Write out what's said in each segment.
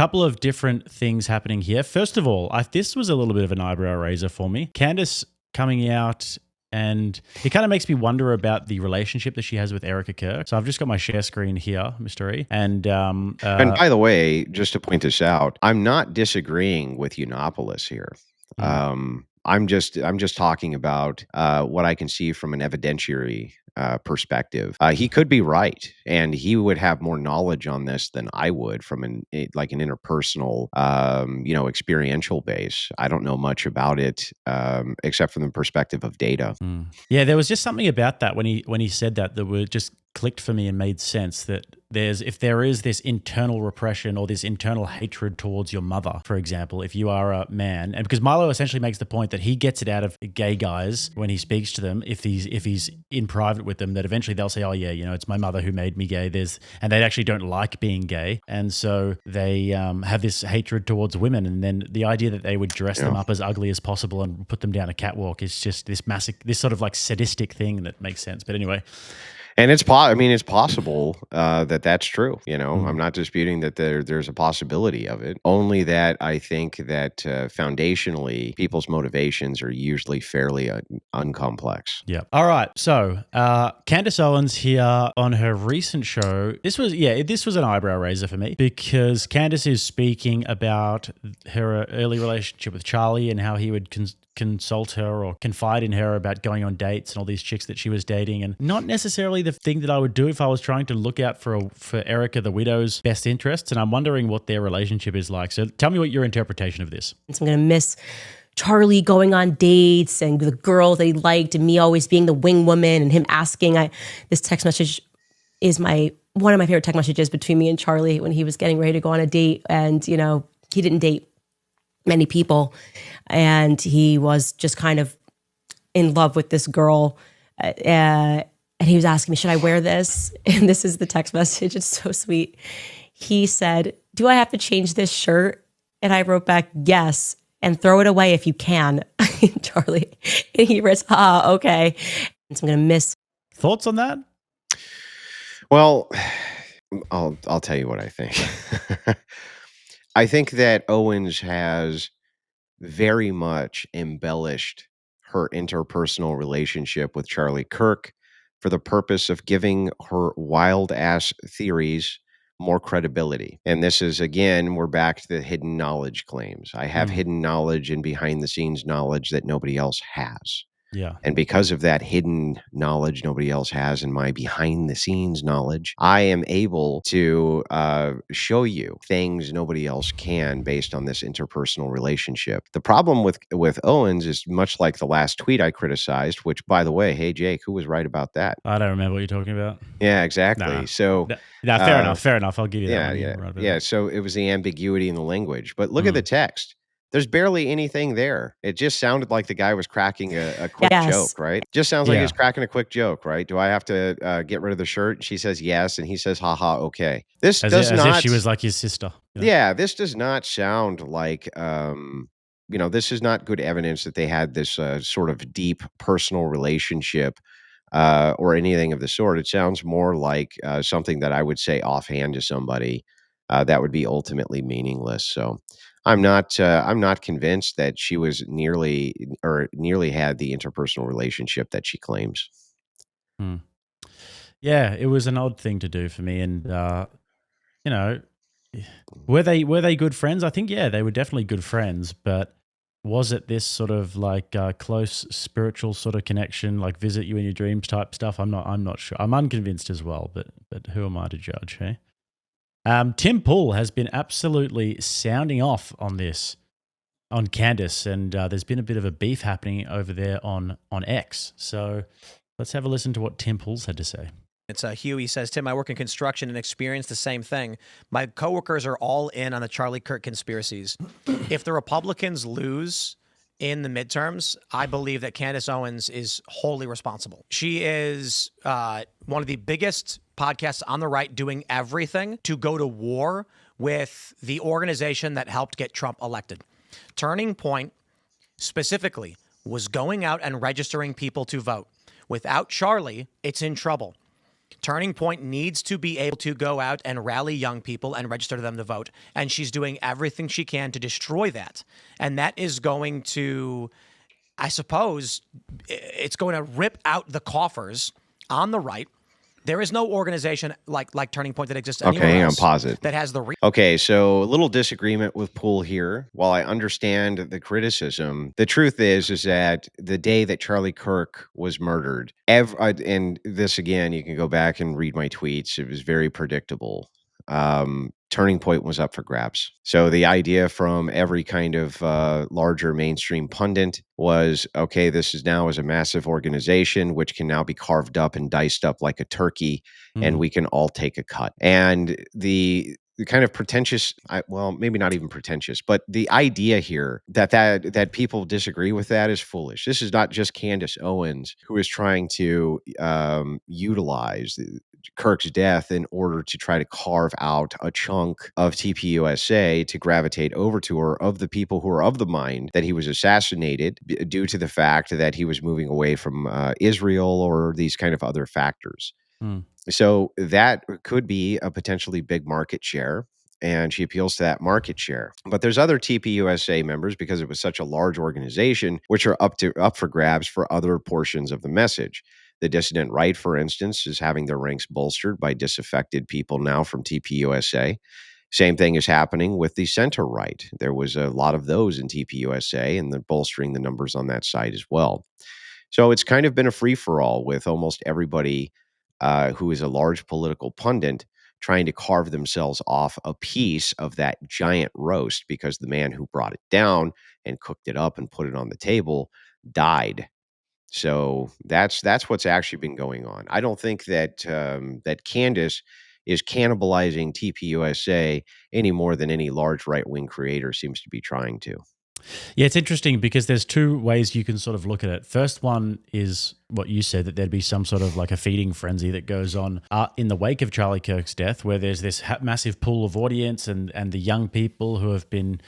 Couple of different things happening here. First of all, this was a little bit of an eyebrow raiser for me. Candace coming out, and it kind of makes me wonder about the relationship that she has with Erica Kirk. So I've just got my share screen here, Mr. E. And by the way, just to point this out, I'm not disagreeing with Unopolis here. I'm just talking about what I can see from an evidentiary perspective. He could be right, and he would have more knowledge on this than I would from an interpersonal, experiential base. I don't know much about it except from the perspective of data. Yeah, there was just something about that when he said that were just clicked for me and made sense, that if there is this internal repression or this internal hatred towards your mother, for example, if you are a man, and because Milo essentially makes the point that he gets it out of gay guys when he speaks to them, if he's in private with them, that eventually they'll say, oh yeah, it's my mother who made me gay. And they actually don't like being gay, and so they have this hatred towards women, and then the idea that they would dress them up as ugly as possible and put them down a catwalk is just this sort of like sadistic thing that makes sense. But anyway. And it's possible that that's true. I'm not disputing that there's a possibility of it. Only that I think that foundationally, people's motivations are usually fairly uncomplex. Yeah. All right. So Candace Owens here on her recent show. This was an eyebrow raiser for me, because Candace is speaking about her early relationship with Charlie and how he would consult her or confide in her about going on dates and all these chicks that she was dating, and not necessarily the thing that I would do if I was trying to look out for Erica the widow's best interests. And I'm wondering what their relationship is like. So tell me what your interpretation of this. I'm going to miss Charlie going on dates and the girl they liked, and me always being the wing woman, and him asking. This text message is one of my favorite text messages between me and Charlie when he was getting ready to go on a date, and he didn't date many people, and he was just kind of in love with this girl, and he was asking me, should I wear this? And this is the text message. It's so sweet. He said, do I have to change this shirt? And I wrote back, yes, and throw it away if you can. Charlie, and he writes, okay. And so I'm going to miss. Thoughts on that? Well, I'll tell you what I think. I think that Owens has very much embellished her interpersonal relationship with Charlie Kirk for the purpose of giving her wild-ass theories more credibility. And this is, again, we're back to the hidden knowledge claims. I have hidden knowledge and behind-the-scenes knowledge that nobody else has. Yeah. And because of that hidden knowledge nobody else has, and my behind-the-scenes knowledge, I am able to show you things nobody else can based on this interpersonal relationship. The problem with Owens is much like the last tweet I criticized, which, by the way, hey, Jake, who was right about that? I don't remember what you're talking about. Yeah, exactly. Nah. So... fair enough. I'll give you that. Yeah. So it was the ambiguity in the language. But look at the text. There's barely anything there. It just sounded like the guy was cracking a quick joke, right? Just sounds like he's cracking a quick joke, right? Do I have to get rid of the shirt? She says yes, and he says, haha, okay. This does not... As if she was like his sister. Yeah, this does not sound like... this is not good evidence that they had this sort of deep personal relationship or anything of the sort. It sounds more like something that I would say offhand to somebody that would be ultimately meaningless. So... I'm not convinced that she was nearly had the interpersonal relationship that she claims. Yeah, it was an odd thing to do for me, and were they good friends? I think they were definitely good friends, but was it this sort of like close spiritual sort of connection, like visit you in your dreams type stuff? I'm not sure. I'm unconvinced as well, but who am I to judge? Hey. Tim Pool has been absolutely sounding off on Candace, and there's been a bit of a beef happening over there on X. So let's have a listen to what Tim Pool's had to say. It's Huey says, Tim, I work in construction and experience the same thing. My coworkers are all in on the Charlie Kirk conspiracies. If the Republicans lose in the midterms, I believe that Candace Owens is wholly responsible. She is one of the biggest podcasts on the right doing everything to go to war with the organization that helped get Trump elected. Turning Point specifically was going out and registering people to vote. Without Charlie, it's in trouble. Turning Point needs to be able to go out and rally young people and register them to vote. And she's doing everything she can to destroy that. And that is going to, I suppose, it's going to rip out the coffers on the right. There is no organization like Turning Point that exists anywhere Okay, else I'm positive. that has the Okay, so a little disagreement with Poole here. While I understand the criticism, the truth is that the day that Charlie Kirk was murdered, and this again, you can go back and read my tweets. It was very predictable. Turning Point was up for grabs. So the idea from every kind of larger mainstream pundit was, okay, this is now as a massive organization, which can now be carved up and diced up like a turkey, and we can all take a cut. And the kind of pretentious, well, maybe not even pretentious, but the idea here that people disagree with that is foolish. This is not just Candace Owens who is trying to utilize Kirk's death in order to try to carve out a chunk of TPUSA to gravitate over to her, of the people who are of the mind that he was assassinated due to the fact that he was moving away from Israel or these kind of other factors. So that could be a potentially big market share, and she appeals to that market share. But there's other TPUSA members, because it was such a large organization, which are up for grabs for other portions of the message. The dissident right, for instance, is having their ranks bolstered by disaffected people now from TPUSA. Same thing is happening with the center right. There was a lot of those in TPUSA, and they're bolstering the numbers on that side as well. So it's kind of been a free-for-all with almost everybody who is a large political pundit trying to carve themselves off a piece of that giant roast, because the man who brought it down and cooked it up and put it on the table died. So that's what's actually been going on. I don't think that that Candace is cannibalizing TPUSA any more than any large right-wing creator seems to be trying to. Yeah, it's interesting because there's two ways you can sort of look at it. First one is what you said, that there'd be some sort of like a feeding frenzy that goes on in the wake of Charlie Kirk's death, where there's this massive pool of audience and the young people who have been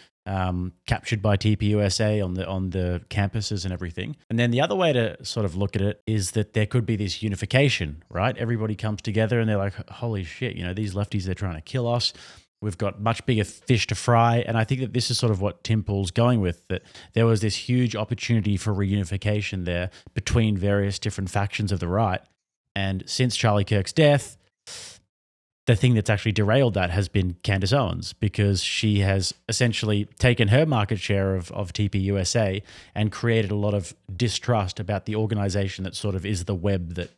captured by TPUSA on the campuses and everything. And then the other way to sort of look at it is that there could be this unification, right? Everybody comes together and they're like, holy shit, these lefties, they're trying to kill us. We've got much bigger fish to fry. And I think that this is sort of what Tim Pool's going with, that there was this huge opportunity for reunification there between various different factions of the right. And since Charlie Kirk's death, the thing that's actually derailed that has been Candace Owens, because she has essentially taken her market share of TPUSA and created a lot of distrust about the organization that sort of is the web that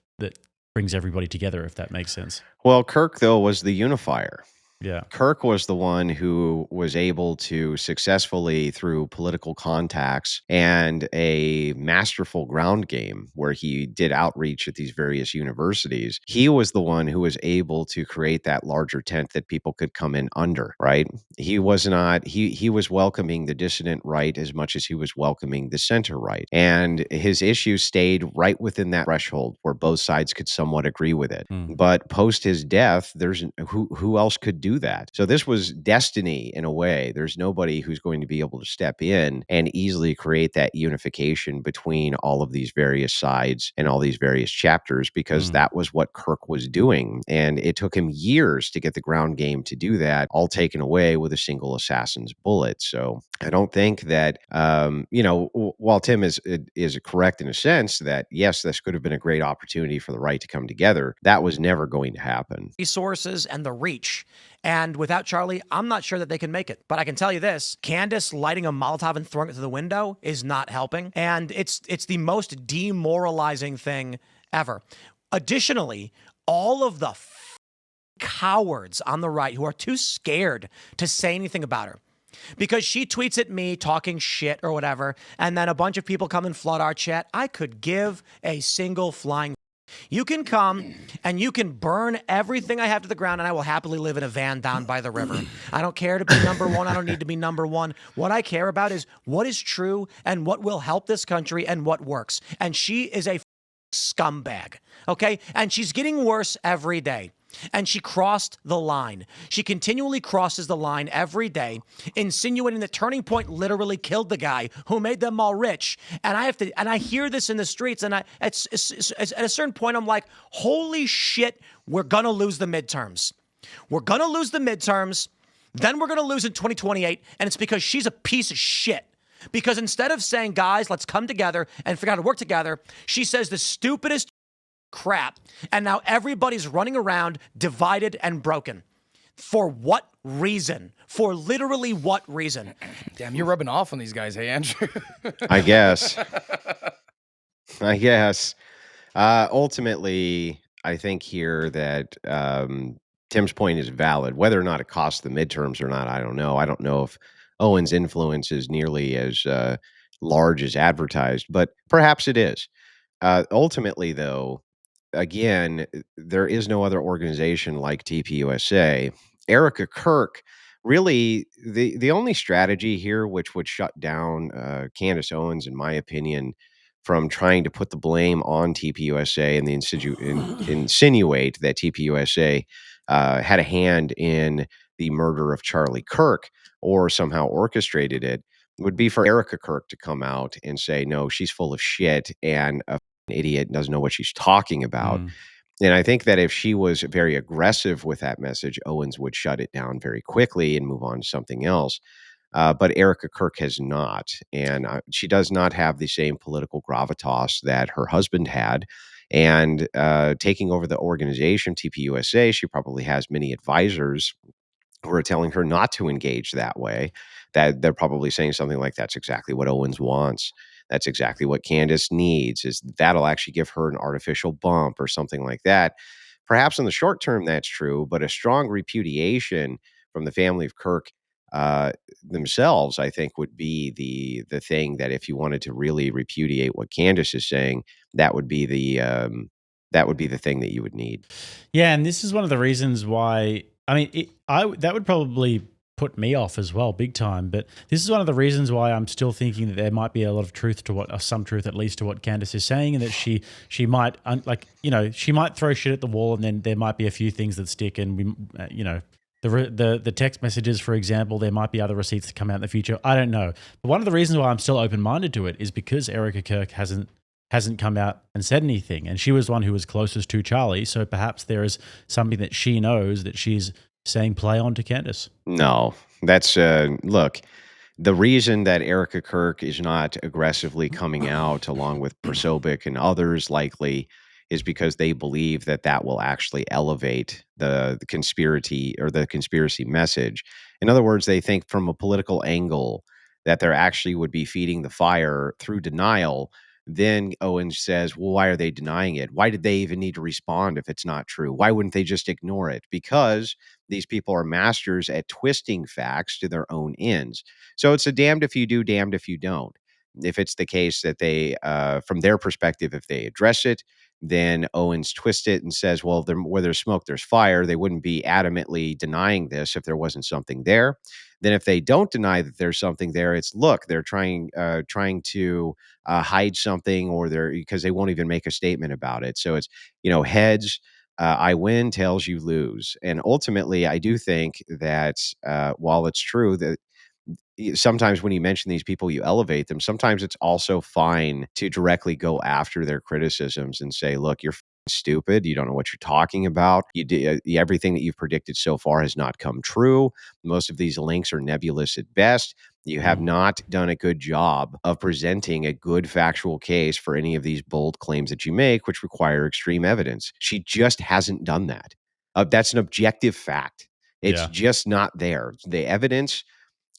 brings everybody together, if that makes sense. Well, Kirk, though, was the unifier. Yeah. Kirk was the one who was able to successfully, through political contacts and a masterful ground game where he did outreach at these various universities, he was the one who was able to create that larger tent that people could come in under, right? He was not, he was welcoming the dissident right as much as he was welcoming the center right. And his issue stayed right within that threshold where both sides could somewhat agree with it. But post his death, there's who else could do that? So this was destiny in a way. There's nobody who's going to be able to step in and easily create that unification between all of these various sides and all these various chapters, because that was what Kirk was doing. And it took him years to get the ground game to do that, all taken away with a single assassin's bullet. So I don't think that, while Tim is correct in a sense that, yes, this could have been a great opportunity for the right to come together, that was never going to happen. Resources and the reach. And without Charlie, I'm not sure that they can make it. But I can tell you this, Candace lighting a Molotov and throwing it through the window is not helping. And it's the most demoralizing thing ever. Additionally, all of the cowards on the right who are too scared to say anything about her, because she tweets at me talking shit or whatever, and then a bunch of people come and flood our chat, I could give a single flying. You can come and you can burn everything I have to the ground, and I will happily live in a van down by the river. I don't care to be number one. I don't need to be number one. What I care about is what is true and what will help this country and what works. And she is a scumbag, okay? And she's getting worse every day. And she crossed the line. She continually crosses the line every day, insinuating that Turning Point literally killed the guy who made them all rich. And I hear this in the streets, and at a certain point, I'm like, holy shit, we're gonna lose the midterms. We're gonna lose the midterms, then we're gonna lose in 2028, and it's because she's a piece of shit. Because instead of saying, guys, let's come together and figure out how to work together, she says the stupidest crap. And now everybody's running around divided and broken. For what reason? For literally what reason? Damn, you're rubbing off on these guys, hey, Andrew? I guess. Ultimately, I think here that Tim's point is valid. Whether or not it costs the midterms or not, I don't know. I don't know if Owens' influence is nearly as large as advertised, but perhaps it is. Ultimately, though, again, there is no other organization like TPUSA. Erica Kirk, really, the only strategy here which would shut down Candace Owens, in my opinion, from trying to put the blame on TPUSA and insinuate that TPUSA had a hand in the murder of Charlie Kirk or somehow orchestrated it, would be for Erica Kirk to come out and say, no, she's full of shit and a idiot doesn't know what she's talking about. And I think that if she was very aggressive with that message, Owens would shut it down very quickly and move on to something else. But Erica Kirk has not. And she does not have the same political gravitas that her husband had. And taking over the organization, TPUSA, she probably has many advisors who are telling her not to engage that way, that they're probably saying something like, that's exactly what Owens wants. That's exactly what Candace needs, is that'll actually give her an artificial bump or something like that. Perhaps in the short term, that's true, but a strong repudiation from the family of Kirk themselves, I think, would be the thing that if you wanted to really repudiate what Candace is saying, that would be the thing that you would need. Yeah, and this is one of the reasons why. I mean, that would probably put me off as well, big time. But this is one of the reasons why I'm still thinking that there might be a lot of truth to some truth at least to what Candace is saying, and that she might she might throw shit at the wall, and then there might be a few things that stick, and we the text messages, for example, there might be other receipts that come out in the future. I don't know, but one of the reasons why I'm still open minded to it is because Erica Kirk hasn't come out and said anything, and she was one who was closest to Charlie, so perhaps there is something that she knows that she's saying play on to Candace. No, that's look, the reason that Erica Kirk is not aggressively coming out along with Prosobic and others likely is because they believe that that will actually elevate the conspiracy message. In other words, they think from a political angle that there actually would be feeding the fire through denial. Then Owens says, well, why are they denying it? Why did they even need to respond if it's not true? Why wouldn't they just ignore it? Because these people are masters at twisting facts to their own ends. So it's a damned if you do, damned if you don't. If it's the case that they, from their perspective, if they address it, then Owens twists it and says, well, where there's smoke, there's fire. They wouldn't be adamantly denying this if there wasn't something there. Then if they don't deny that there's something there, it's, look, they're trying to hide something, or because they won't even make a statement about it. So it's, heads, I win, tails, you lose. And ultimately, I do think that while it's true that sometimes when you mention these people, you elevate them, sometimes it's also fine to directly go after their criticisms and say, look, you're stupid. You don't know what you're talking about. Everything that you've predicted so far has not come true. Most of these links are nebulous at best. You have not done a good job of presenting a good factual case for any of these bold claims that you make, which require extreme evidence. She just hasn't done that. That's an objective fact. It's just not there. The evidence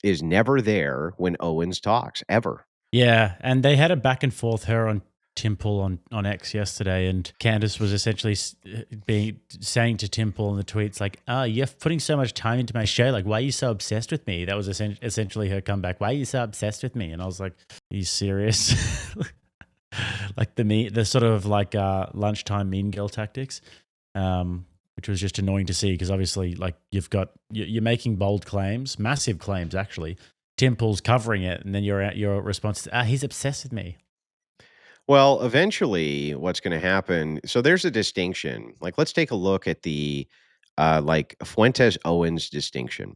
is never there when Owens talks, ever. Yeah, and they had a back and forth, her on Timple on X yesterday, and Candace was essentially saying to Timple in the tweets, like, you're putting so much time into my show, like, why are you so obsessed with me? That was essentially her comeback. Why are you so obsessed with me? And I was like, are you serious? Like the sort of like lunchtime mean girl tactics, which was just annoying to see, because obviously, like, you're making bold claims, massive claims actually. Timple's covering it, and then your response is, he's obsessed with me. Well, eventually what's going to happen, so there's a distinction. Like, let's take a look at the like Fuentes Owens distinction.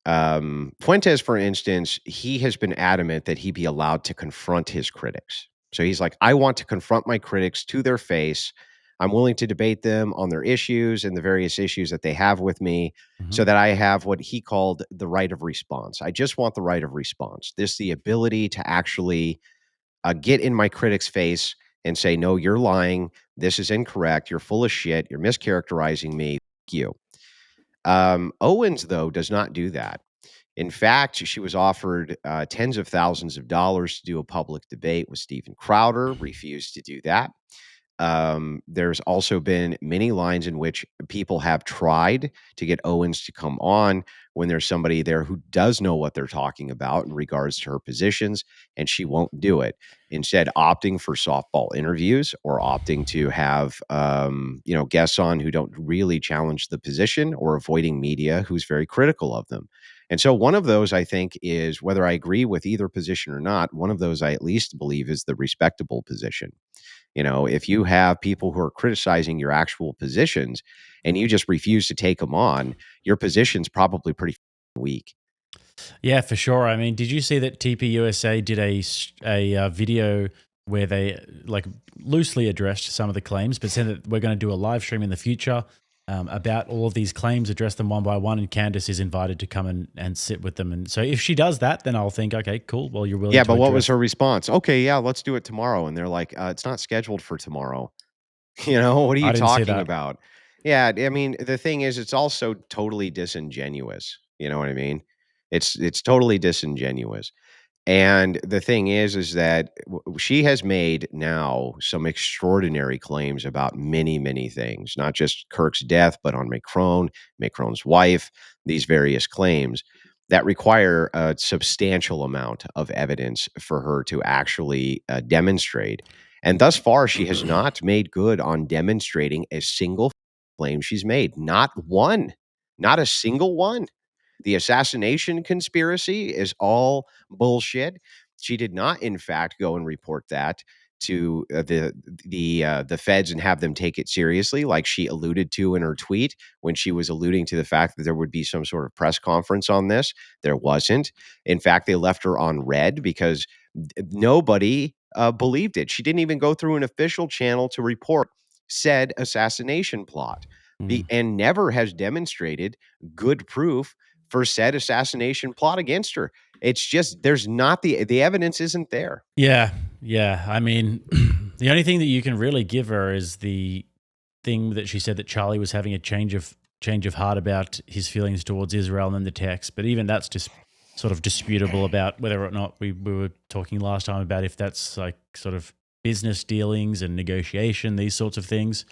Fuentes, for instance, he has been adamant that he be allowed to confront his critics. So he's like, I want to confront my critics to their face. I'm willing to debate them on their issues and the various issues that they have with me so that I have what he called the right of response. I just want the right of response. This, the ability to actually get in my critic's face and say, no, you're lying. This is incorrect. You're full of shit. You're mischaracterizing me. F you. Owens, though, does not do that. In fact, she was offered tens of thousands of dollars to do a public debate with Steven Crowder, refused to do that. There's also been many lines in which people have tried to get Owens to come on when there's somebody there who does know what they're talking about in regards to her positions, and she won't do it. Instead, opting for softball interviews or opting to have guests on who don't really challenge the position, or avoiding media who's very critical of them. And so one of those, I think, is, whether I agree with either position or not, one of those I at least believe is the respectable position. If you have people who are criticizing your actual positions and you just refuse to take them on, your position's probably pretty weak. Yeah, for sure. I mean, did you see that TPUSA did a video where they like loosely addressed some of the claims, but said that we're going to do a live stream in the future about all of these claims, address them one by one, and Candace is invited to come and sit with them. And so if she does that, then I'll think, okay, cool. Well, you're willing to Yeah, but what was address- her response? Okay, yeah, let's do it tomorrow. And they're like, it's not scheduled for tomorrow. What are you I didn't see talking that. about? Yeah, I mean, the thing is, it's also totally disingenuous. You know what I mean? It's totally disingenuous. And the thing is that she has made now some extraordinary claims about many, many things, not just Kirk's death, but on Macron's wife, these various claims that require a substantial amount of evidence for her to actually demonstrate. And thus far, she has not made good on demonstrating a single claim she's made. Not one, not a single one. The assassination conspiracy is all bullshit. She did not, in fact, go and report that to the feds and have them take it seriously, like she alluded to in her tweet when she was alluding to the fact that there would be some sort of press conference on this. There wasn't. In fact, they left her on red because nobody believed it. She didn't even go through an official channel to report said assassination plot, and never has demonstrated good proof for said assassination plot against her. It's just, there's not the evidence isn't there. Yeah. I mean, the only thing that you can really give her is the thing that she said that Charlie was having a change of heart about his feelings towards Israel and then the text. But even that's just sort of disputable about whether or not we were talking last time about if that's like sort of business dealings and negotiation, these sorts of things.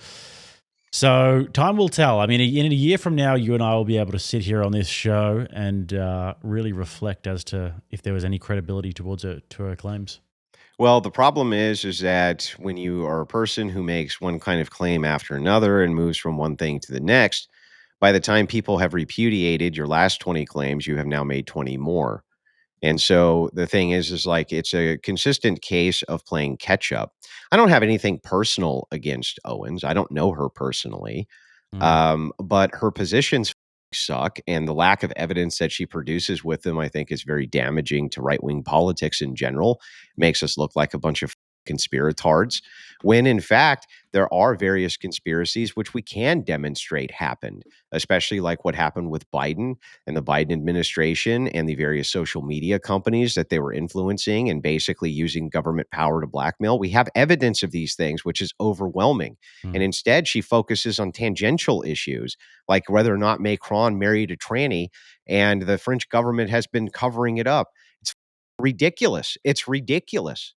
So time will tell. I mean, in a year from now, you and I will be able to sit here on this show and really reflect as to if there was any credibility towards to her claims. Well, the problem is that when you are a person who makes one kind of claim after another and moves from one thing to the next, by the time people have repudiated your last 20 claims, you have now made 20 more. And so the thing is like, it's a consistent case of playing catch up. I don't have anything personal against Owens. I don't know her personally. But her positions suck, and the lack of evidence that she produces with them, I think, is very damaging to right-wing politics in general. Makes us look like a bunch of conspiratards, when in fact there are various conspiracies which we can demonstrate happened, especially like what happened with Biden and the Biden administration and the various social media companies that they were influencing and basically using government power to blackmail. We have evidence of these things, which is overwhelming. And instead, she focuses on tangential issues like whether or not Macron married a tranny, and the French government has been covering it up. It's ridiculous. It's ridiculous.